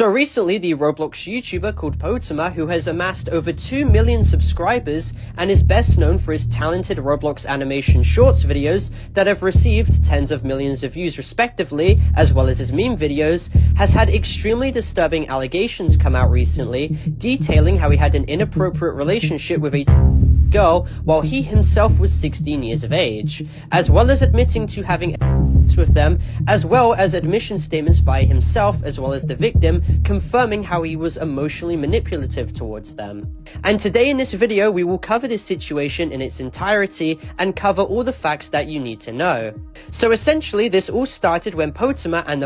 So recently, the Roblox YouTuber called Potemer, who has amassed over 2 million subscribers and is best known for his talented Roblox animation shorts videos that have received tens of millions of views respectively, as well as his meme videos, has had extremely disturbing allegations come out recently, detailing how he had an inappropriate relationship with a girl while he himself was 16 years of age, as well as admitting to having with them, as well as admission statements by himself as well as the victim confirming how he was emotionally manipulative towards them. And today in this video we will cover this situation in its entirety and cover all the facts that you need to know. So essentially this all started when Potemer and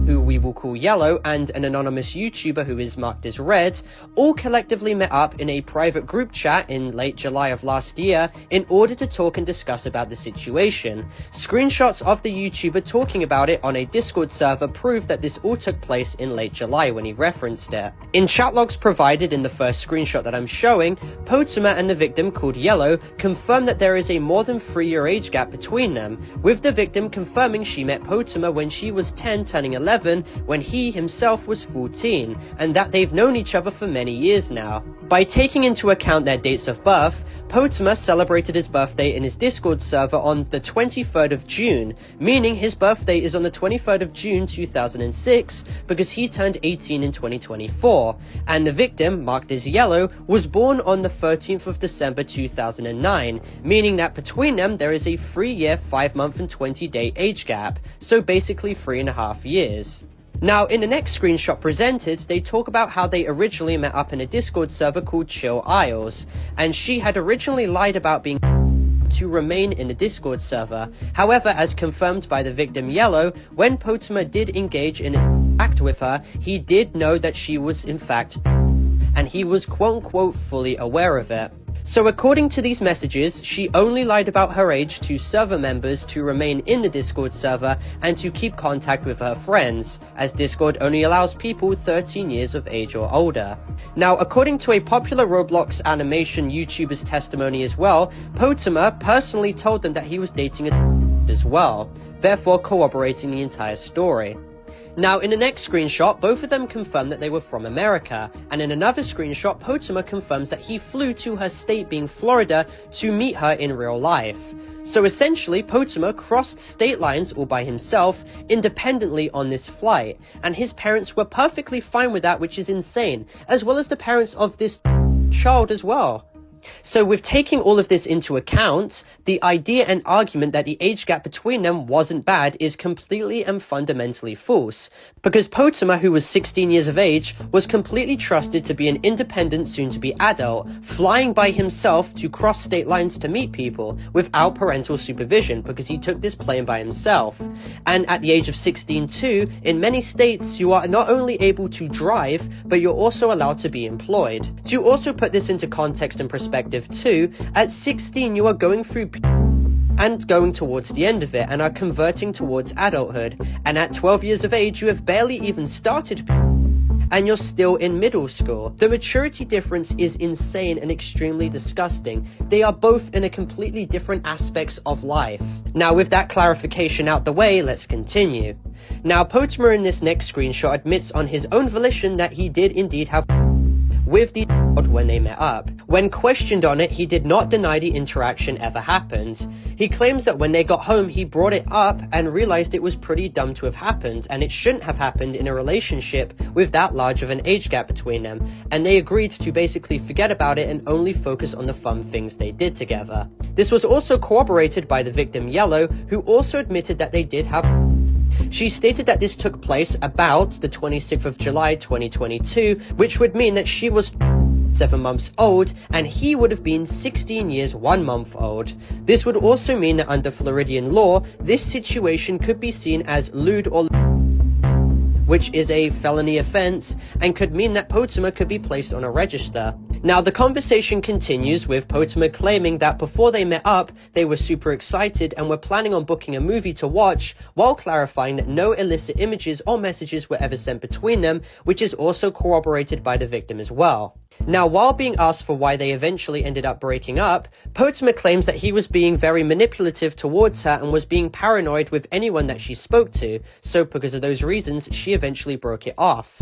who we will call Yellow, and an anonymous YouTuber who is marked as Red, all collectively met up in a private group chat in late July of last year in order to talk and discuss about the situation. Screenshots of the YouTuber talking about it on a Discord server prove that this all took place in late July when he referenced it. In chat logs provided in the first screenshot that I'm showing, Potemer and the victim called Yellow confirm that there is a more than 3-year age gap between them, with the victim confirming she met Potemer when she was 10 turning 11 when he himself was 14, and that they've known each other for many years now. By taking into account their dates of birth, Potemer celebrated his birthday in his Discord server on the 23rd of June, meaning his birthday is on the 23rd of June 2006 because he turned 18 in 2024, and the victim, marked as Yellow, was born on the 13th of December 2009, meaning that between them there is a 3-year, 5-month and 20-day age gap, so basically 3.5 years. Now, in the next screenshot presented, they talk about how they originally met up in a Discord server called Chill Isles, and she had originally lied about being to remain in the Discord server. However, as confirmed by the victim Yellow, when Potemer did engage in an act with her, he did know that she was in fact, and he was quote-unquote fully aware of it. So according to these messages, she only lied about her age to server members to remain in the Discord server and to keep contact with her friends, as Discord only allows people 13 years of age or older. Now, according to a popular Roblox animation YouTuber's testimony as well, Potemer personally told them that he was dating a as well, therefore corroborating the entire story. Now, in the next screenshot, both of them confirm that they were from America, and in another screenshot, Potemer confirms that he flew to her state, being Florida, to meet her in real life. So essentially, Potemer crossed state lines all by himself, independently on this flight, and his parents were perfectly fine with that, which is insane, as well as the parents of this child as well. So with taking all of this into account, the idea and argument that the age gap between them wasn't bad is completely and fundamentally false, because Potemer, who was 16 years of age, was completely trusted to be an independent soon-to-be adult, flying by himself to cross state lines to meet people without parental supervision because he took this plane by himself. And at the age of 16 too, in many states you are not only able to drive, but you're also allowed to be employed. To also put this into context and perspective too, at 16 you are going through and going towards the end of it and are converting towards adulthood, and at 12 years of age you have barely even started and you're still in middle school. The maturity difference is insane and extremely disgusting. They are both in a completely different aspects of life. Now, with that clarification out the way, let's continue. Now, Potemer in this next screenshot admits on his own volition that he did indeed have with the when they met up. When questioned on it, he did not deny the interaction ever happened. He claims that when they got home, he brought it up and realized it was pretty dumb to have happened, and it shouldn't have happened in a relationship with that large of an age gap between them, and they agreed to basically forget about it and only focus on the fun things they did together. This was also corroborated by the victim Yellow, who also admitted that they did have. She stated that this took place about the 26th of July 2022, which would mean that she was 7 months old and he would have been 16 years 1 month old. This would also mean that under Floridian law, this situation could be seen as lewd or which is a felony offense, and could mean that Potemer could be placed on a register. Now, the conversation continues with Potemer claiming that before they met up, they were super excited and were planning on booking a movie to watch, while clarifying that no illicit images or messages were ever sent between them, which is also corroborated by the victim as well. Now, while being asked for why they eventually ended up breaking up, Potemer claims that he was being very manipulative towards her and was being paranoid with anyone that she spoke to, so because of those reasons, she eventually broke it off.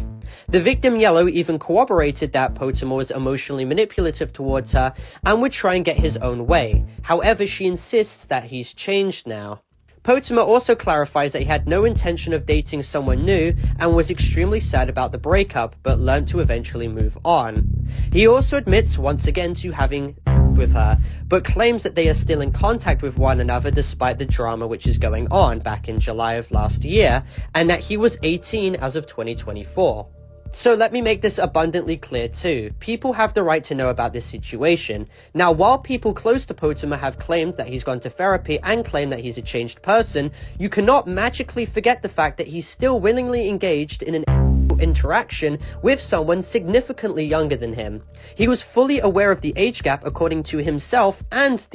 The victim Yellow even corroborated that Potemer was emotionally manipulative towards her and would try and get his own way. However, she insists that he's changed now. Potemer also clarifies that he had no intention of dating someone new and was extremely sad about the breakup, but learned to eventually move on. He also admits once again to having with her, but claims that they are still in contact with one another despite the drama which is going on back in July of last year, and that he was 18 as of 2024. So let me make this abundantly clear too. People have the right to know about this situation. Now, while people close to Potemer have claimed that he's gone to therapy and claim that he's a changed person, you cannot magically forget the fact that he's still willingly engaged in an interaction with someone significantly younger than him. He was fully aware of the age gap according to himself and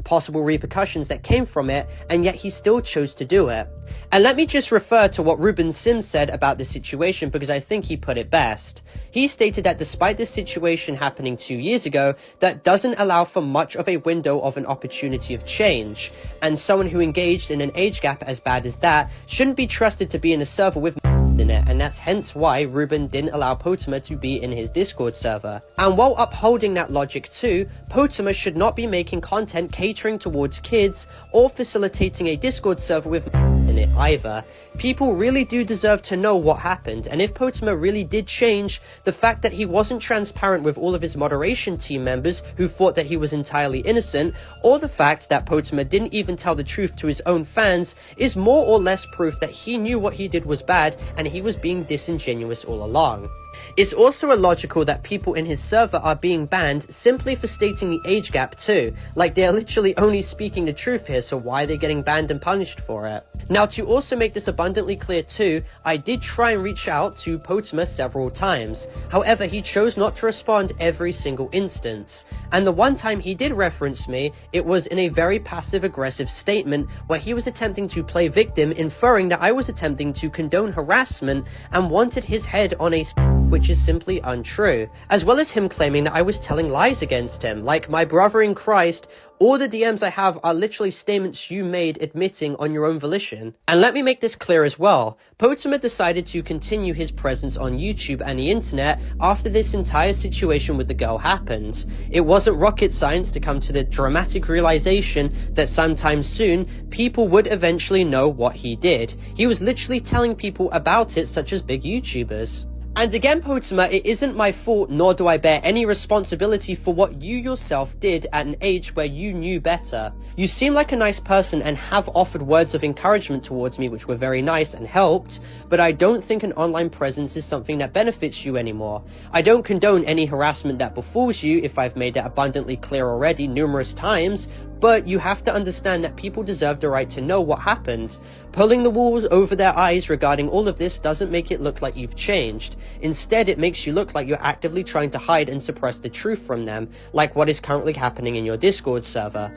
possible repercussions that came from it, and yet he still chose to do it. And let me just refer to what Ruben Sims said about the situation because I think he put it best. He stated that despite this situation happening 2 years ago, that doesn't allow for much of a window of an opportunity of change, and someone who engaged in an age gap as bad as that shouldn't be trusted to be in a server with in it, and that's hence why Ruben didn't allow Potemer to be in his Discord server. And while upholding that logic too, Potemer should not be making content catering towards kids or facilitating a Discord server with in it either. People really do deserve to know what happened, and if Potemer really did change, the fact that he wasn't transparent with all of his moderation team members who thought that he was entirely innocent, or the fact that Potemer didn't even tell the truth to his own fans, is more or less proof that he knew what he did was bad and he was being disingenuous all along. It's also illogical that people in his server are being banned simply for stating the age gap too. Like, they're literally only speaking the truth here, so why are they getting banned and punished for it? Now, to also make this abundantly clear too, I did try and reach out to Potemer several times. However, he chose not to respond every single instance. And the one time he did reference me, it was in a very passive-aggressive statement where he was attempting to play victim, inferring that I was attempting to condone harassment and wanted his head on a which is simply untrue, as well as him claiming that I was telling lies against him, like, my brother in Christ, all the DMs I have are literally statements you made admitting on your own volition. And let me make this clear as well, Potemer decided to continue his presence on YouTube and the internet after this entire situation with the girl happened. It wasn't rocket science to come to the dramatic realization that sometime soon, people would eventually know what he did. He was literally telling people about it, such as big YouTubers. And again, Potemer, it isn't my fault, nor do I bear any responsibility for what you yourself did at an age where you knew better. You seem like a nice person and have offered words of encouragement towards me which were very nice and helped, but I don't think an online presence is something that benefits you anymore. I don't condone any harassment that befalls you, if I've made that abundantly clear already numerous times, but you have to understand that people deserve the right to know what happened. Pulling the wool over their eyes regarding all of this doesn't make it look like you've changed. Instead, it makes you look like you're actively trying to hide and suppress the truth from them, like what is currently happening in your Discord server.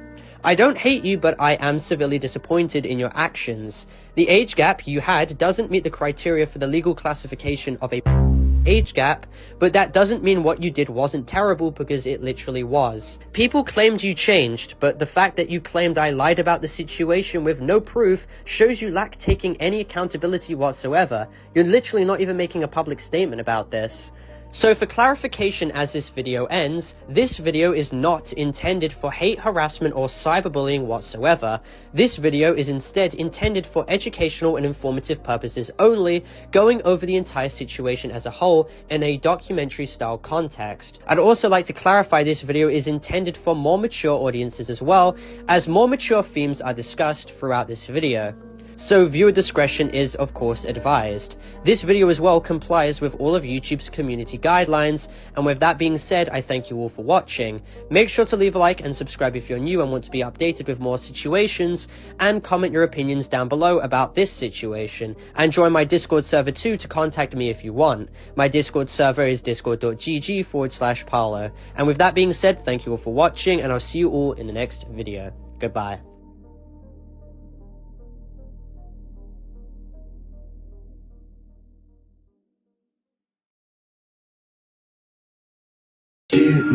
I don't hate you, but I am severely disappointed in your actions. The age gap you had doesn't meet the criteria for the legal classification of a age gap, but that doesn't mean what you did wasn't terrible, because it literally was. People claimed you changed, but the fact that you claimed I lied about the situation with no proof shows you lack taking any accountability whatsoever. You're literally not even making a public statement about this. So for clarification as this video ends, this video is not intended for hate, harassment, or cyberbullying whatsoever. This video is instead intended for educational and informative purposes only, going over the entire situation as a whole in a documentary style context. I'd also like to clarify this video is intended for more mature audiences as well, as more mature themes are discussed throughout this video. So viewer discretion is of course advised. This video as well complies with all of YouTube's community guidelines, and with that being said, I thank you all for watching. Make sure to leave a like and subscribe if you're new and want to be updated with more situations, and comment your opinions down below about this situation, and join my Discord server too to contact me if you want. My Discord server is discord.gg/Parlo. And with that being said, thank you all for watching, and I'll see you all in the next video. Goodbye. do